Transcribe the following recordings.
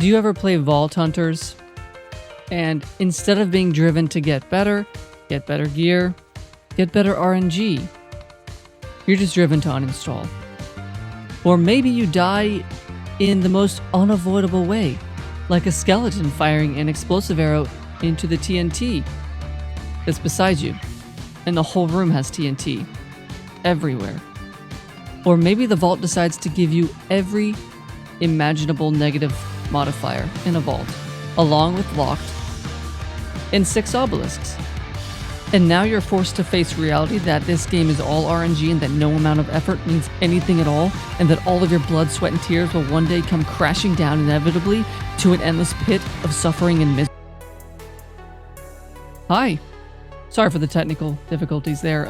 Do you ever play Vault Hunters? And instead of being driven to get better gear, get better RNG, you're just driven to uninstall. Or maybe you die in the most unavoidable way, like a skeleton firing an explosive arrow into the TNT that's beside you, and the whole room has TNT everywhere. Or maybe the vault decides to give you every imaginable negative modifier in a vault, along with locked and 6 obelisks. And now you're forced to face reality that this game is all RNG and that no amount of effort means anything at all, and that all of your blood, sweat, and tears will one day come crashing down inevitably to an endless pit of suffering and misery. Hi. Sorry for the technical difficulties there.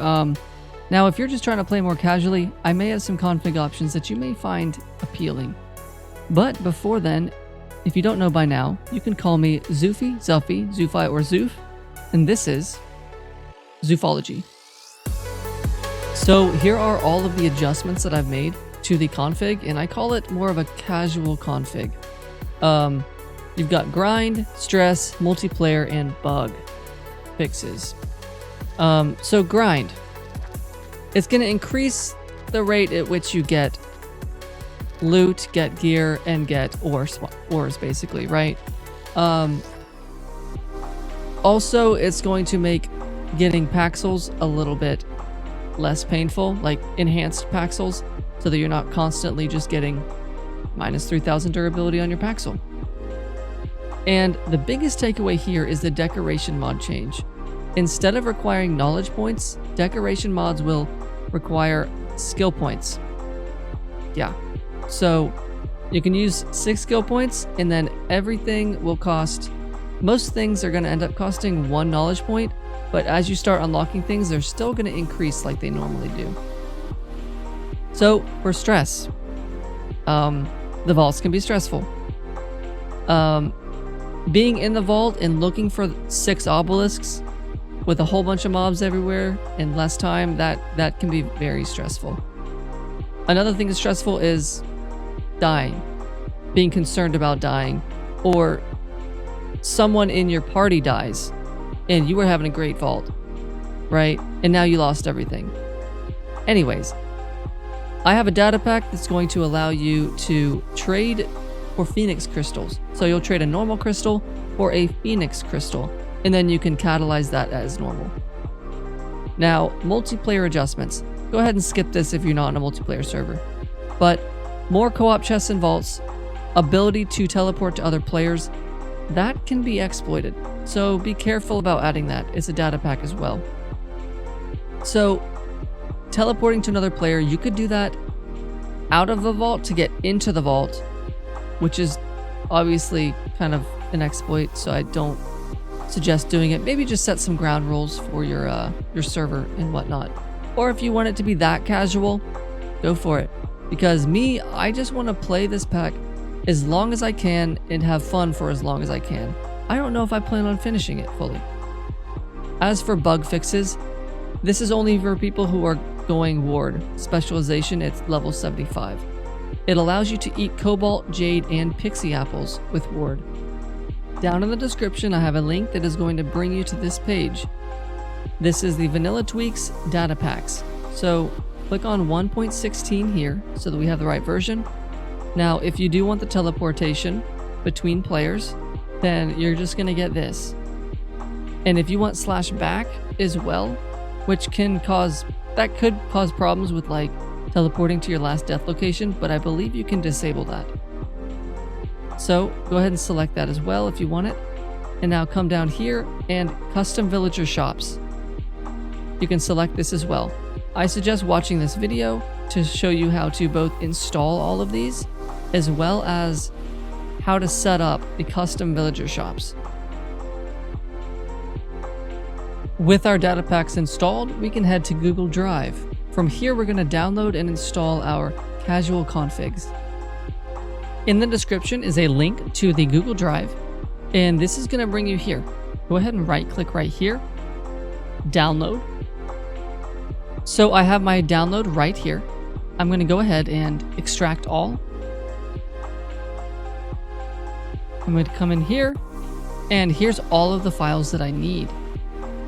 Now, if you're just trying to play more casually, I may have some config options that you may find appealing. But before then, if you don't know by now, you can call me Zoofy, Zuffy, Zoofi, or Zoof, and this is Zoofology. So here are all of the adjustments that I've made to the config, and I call it more of a casual config. You've got grind, stress, multiplayer, and bug fixes. So grind. It's going to increase the rate at which you get loot, get gear, and get ores basically, right? Also, it's going to make getting Paxels a little bit less painful, like enhanced Paxels, so that you're not constantly just getting minus 3,000 durability on your Paxel. And the biggest takeaway here is the decoration mod change. Instead of requiring knowledge points, decoration mods will require skill points. Yeah. So you can use 6 skill points, and then everything will cost, most things are going to end up costing 1 knowledge point, but as you start unlocking things, they're still going to increase like they normally do. So for stress, the vaults can be stressful. Being in the vault and looking for 6 obelisks with a whole bunch of mobs everywhere in less time, that can be very stressful. Another thing that's stressful is dying, being concerned about dying, or someone in your party dies and you were having a great vault, right? And now you lost everything. Anyways, I have a data pack that's going to allow you to trade for Phoenix crystals. So you'll trade a normal crystal for a Phoenix crystal, and then you can catalyze that as normal. Now, multiplayer adjustments. Go ahead and skip this if you're not on a multiplayer server. But more co-op chests and vaults, ability to teleport to other players, that can be exploited. So be careful about adding that. It's a data pack as well. So teleporting to another player, you could do that out of the vault to get into the vault, which is obviously kind of an exploit, so I don't suggest doing it. Maybe just set some ground rules for your server and whatnot. Or if you want it to be that casual, go for it. Because me, I just want to play this pack as long as I can and have fun for as long as I can. I don't know if I plan on finishing it fully. As for bug fixes, this is only for people who are going Ward. Specialization, it's level 75. It allows you to eat Cobalt, Jade, and Pixie apples with Ward. Down in the description, I have a link that is going to bring you to this page. This is the Vanilla Tweaks data packs. So click on 1.16 here so that we have the right version. Now, if you do want the teleportation between players, then you're just going to get this. And if you want /back as well, which could cause problems with like teleporting to your last death location, but I believe you can disable that. So go ahead and select that as well if you want it. And now come down here and custom villager shops. You can select this as well. I suggest watching this video to show you how to both install all of these as well as how to set up the custom villager shops. With our data packs installed, we can head to Google Drive. From here, we're going to download and install our casual configs. In the description is a link to the Google Drive, and this is going to bring you here. Go ahead and right-click right here, download. So I have my download right here. I'm going to go ahead and extract all. I'm going to come in here, and here's all of the files that I need.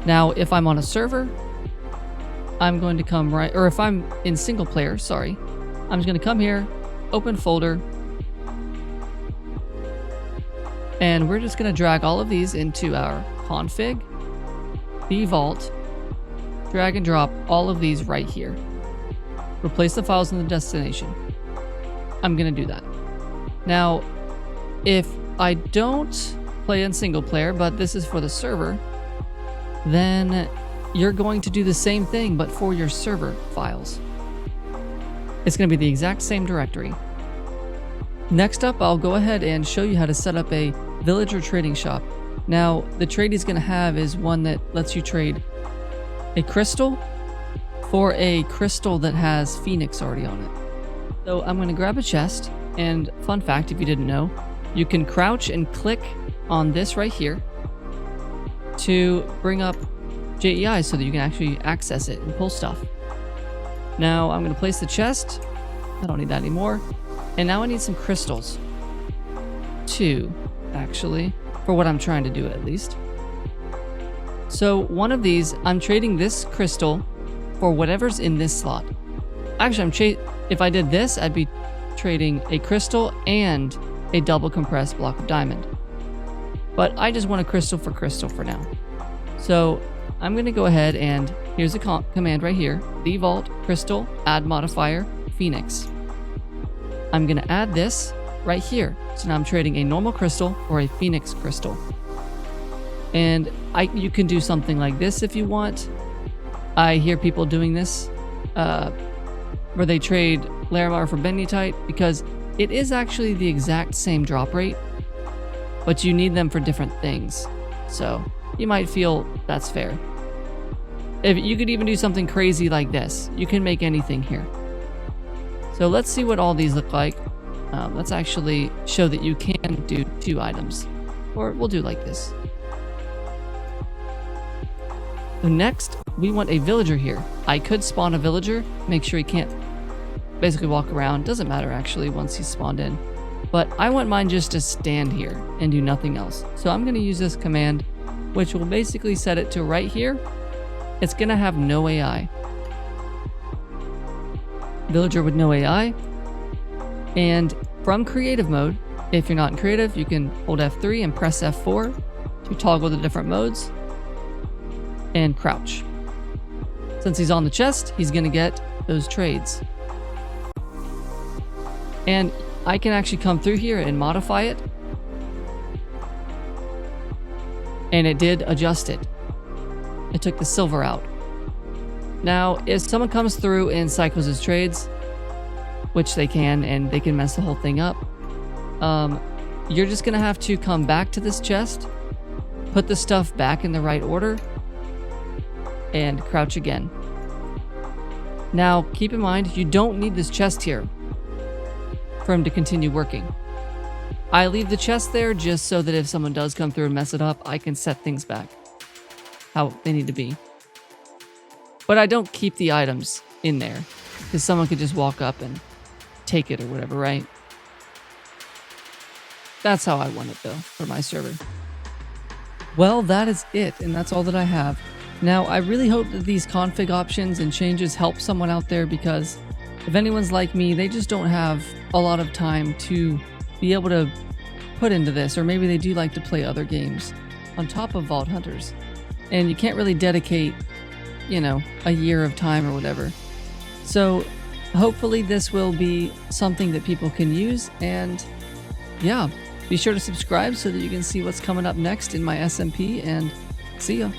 Now, if I'm on a server, I'm going to come right, or if I'm in single player, sorry, I'm just going to come here, open folder, and we're just going to drag all of these into our config, vault, drag and drop all of these right here. Replace the files in the destination. I'm going to do that. Now, if I don't play in single player, but this is for the server, then you're going to do the same thing, but for your server files. It's going to be the exact same directory. Next up, I'll go ahead and show you how to set up a villager trading shop. Now, the trade he's going to have is one that lets you trade a crystal for a crystal that has Phoenix already on it. So I'm going to grab a chest, and fun fact, if you didn't know, you can crouch and click on this right here to bring up JEI so that you can actually access it and pull stuff. Now I'm going to place the chest. I don't need that anymore. And now I need some crystals. 2, actually, for what I'm trying to do at least. So one of these, I'm trading this crystal for whatever's in this slot. Actually, if I did this, I'd be trading a crystal and a double compressed block of diamond. But I just want a crystal for now. So I'm going to go ahead and here's a command right here. Vault crystal, add modifier, Phoenix. I'm going to add this right here. So now I'm trading a normal crystal for a Phoenix crystal. And you can do something like this if you want. I hear people doing this where they trade Larimar for Benutite because it is actually the exact same drop rate, but you need them for different things. So you might feel that's fair. If you could even do something crazy like this, you can make anything here. So let's see what all these look like. Let's actually show that you can do 2 items, or we'll do like this. So next, we want a villager here. I could spawn a villager, make sure he can't basically walk around. Doesn't matter actually once he's spawned in. But I want mine just to stand here and do nothing else. So I'm going to use this command, which will basically set it to right here. It's going to have no AI. Villager with no AI. And from creative mode, if you're not in creative, you can hold F3 and press F4 to toggle the different modes and crouch. Since he's on the chest, he's going to get those trades. And I can actually come through here and modify it. And it did adjust it. It took the silver out. Now, if someone comes through and cycles his trades, which they can, and they can mess the whole thing up, you're just going to have to come back to this chest, put the stuff back in the right order, and crouch again. Now, keep in mind, you don't need this chest here for him to continue working. I leave the chest there just so that if someone does come through and mess it up, I can set things back how they need to be. But I don't keep the items in there because someone could just walk up and take it or whatever, right? That's how I want it though for my server. Well, that is it, and that's all that I have. Now, I really hope that these config options and changes help someone out there, because if anyone's like me, they just don't have a lot of time to be able to put into this, or maybe they do like to play other games on top of Vault Hunters, and you can't really dedicate, you know, a year of time or whatever. So hopefully this will be something that people can use, and yeah, be sure to subscribe so that you can see what's coming up next in my SMP, and see ya.